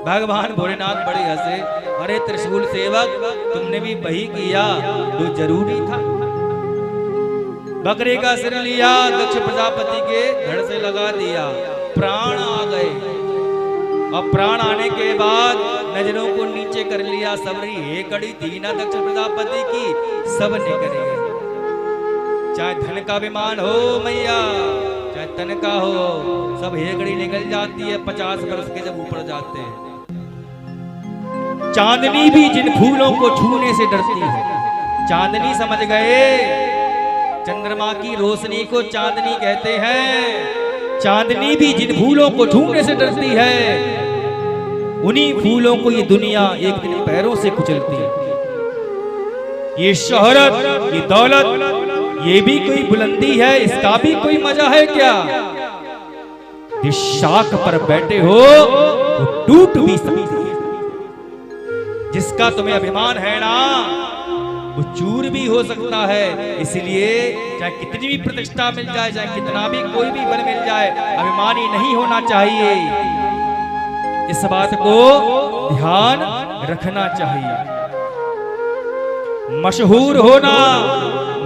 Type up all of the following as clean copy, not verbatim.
भगवान भोलेनाथ बड़े हंसे, अरे त्रिशूल सेवक तुमने भी वही किया जो जरूरी था। बकरे का सिर लिया, दक्ष प्रजापति के धड़ से लगा दिया, प्राण आ गए। और प्राण आने के बाद नजरों को नीचे कर लिया। सबरी हे कड़ी थी ना दक्ष प्रजापति की, सब निकल गए। चाहे धन का विमान हो मैया, चाहे तन का हो, सब हेकड़ी निकल जाती है 50 वर्ष के जब ऊपर जाते हैं। चांदनी भी जिन फूलों को छूने से डरती है, चांदनी समझ गए, चंद्रमा की रोशनी को चांदनी कहते हैं। चांदनी भी जिन फूलों को छूने से डरती है, उन्हीं फूलों को ये दुनिया एक दिन पैरों से कुचलती है। ये शोहरत, ये दौलत, ये भी कोई बुलंदी है, इसका भी कोई मजा है क्या? जिस शाख पर बैठे हो वो टूट भी सकती है। जिसका तुम्हें अभिमान है ना, वो चूर भी हो सकता है। इसलिए चाहे कितनी भी प्रतिष्ठा मिल जाए, चाहे कितना भी कोई भी बल मिल जाए, अभिमानी नहीं होना चाहिए। इस बात को ध्यान रखना चाहिए। मशहूर होना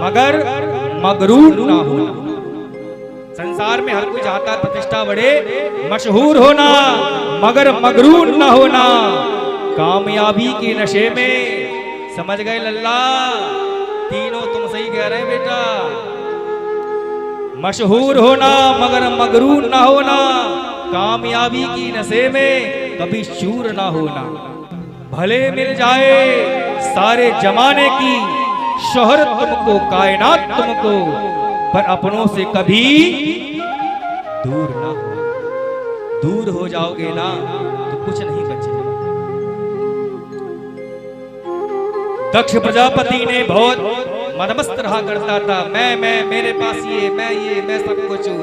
मगर मगरूर ना होना। संसार में हर कोई चाहता है प्रतिष्ठा बढ़े, मशहूर होना मगर मगरूर ना होना। कामयाबी के नशे में, समझ गए लल्ला, तीनों तुम सही कह रहे बेटा। मशहूर होना मगर मगरूर ना होना, कामयाबी की नशे में कभी चूर ना होना। भले मिल जाए सारे जमाने की शोहरत तुमको, कायनात तुमको, पर अपनों से कभी दूर ना हो। दूर हो जाओगे ना तो कुछ नहीं बचेगा। दक्ष प्रजापति ने बहुत मदमस्त रहा करता था, मैं मेरे पास ये मैं सब कुछ हूं।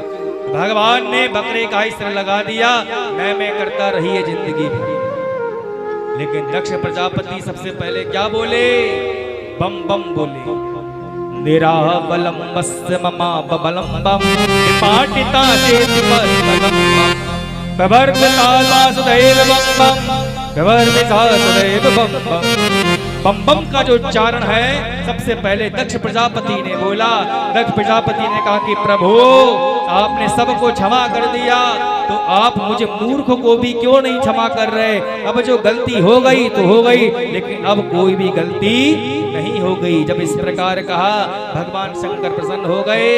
भगवान ने बकरे का ही सिर लगा दिया, मैं करता रही है जिंदगी में। लेकिन दक्ष प्रजापति सबसे पहले क्या बोले? बम बम बोले। निराबलम वस्य ममा बबलम बम पाटिता चेति बलम बम प्रवर्तता वासुदेव बम बम प्रवर्तता सदैव बम बम। बम बम का जो उच्चारण है सबसे पहले दक्ष प्रजापति ने बोला। दक्ष प्रजापति ने कहा कि प्रभु आपने सबको क्षमा कर दिया, तो आप मुझे मूर्ख को भी क्यों नहीं क्षमा कर रहे? अब जो गलती हो गई तो हो गई, लेकिन अब कोई भी गलती नहीं हो गई। जब इस प्रकार कहा भगवान शंकर प्रसन्न हो गए।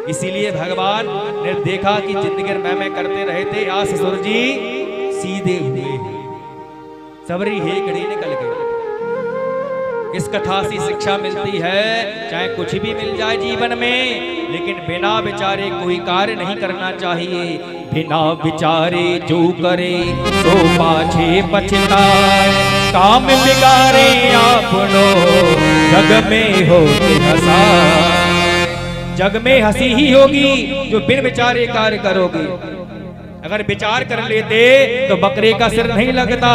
इसीलिए भगवान ने देखा कि जिंदगी में करते रहे थे, आज ससुर जी सीधे हुए, सबरी हेकड़ी निकल गई। इस कथा से शिक्षा मिलती है, चाहे कुछ भी मिल जाए जीवन में, लेकिन बिना विचारे कोई कार्य नहीं करना चाहिए। बिना विचारे जो करे सो पाछे पछताए, काम बिगाड़े आपनो जग में हो हंसाए। जग में हंसी ही होगी जो बिन विचारे कार्य करोगे। अगर विचार कर लेते तो बकरे का सिर नहीं लगता।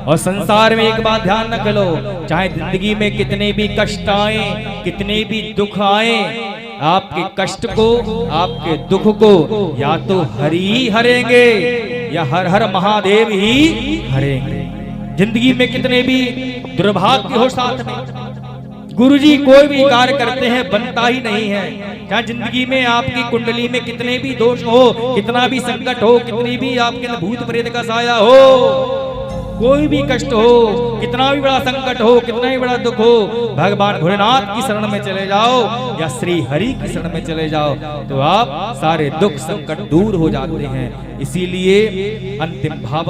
और संसार में एक बात ध्यान रख लो, चाहे जिंदगी में कितने भी कष्ट आए, कितने भी दुख आए, आपके कष्ट को, आपके दुख को या तो हरि ही हरेंगे या हर हर महादेव ही हरेंगे। जिंदगी में कितने भी दुर्भाग्य हो, साथ में गुरुजी कोई भी कार्य करते हैं बनता ही नहीं है। चाहे जिंदगी में आपकी कुंडली में कितने भी दोष हो, कितना भी संकट हो, कितनी भी आपके भूत प्रेत का साया हो, कोई भी कष्ट हो, कितना भी बड़ा संकट हो, कितना भी बड़ा दुख हो, भगवान भोलेनाथ की शरण में चले जाओ या श्री हरि की शरण में चले जाओ तो आप सारे दुख संकट दूर हो जाते हैं। इसीलिए अंतिम भाव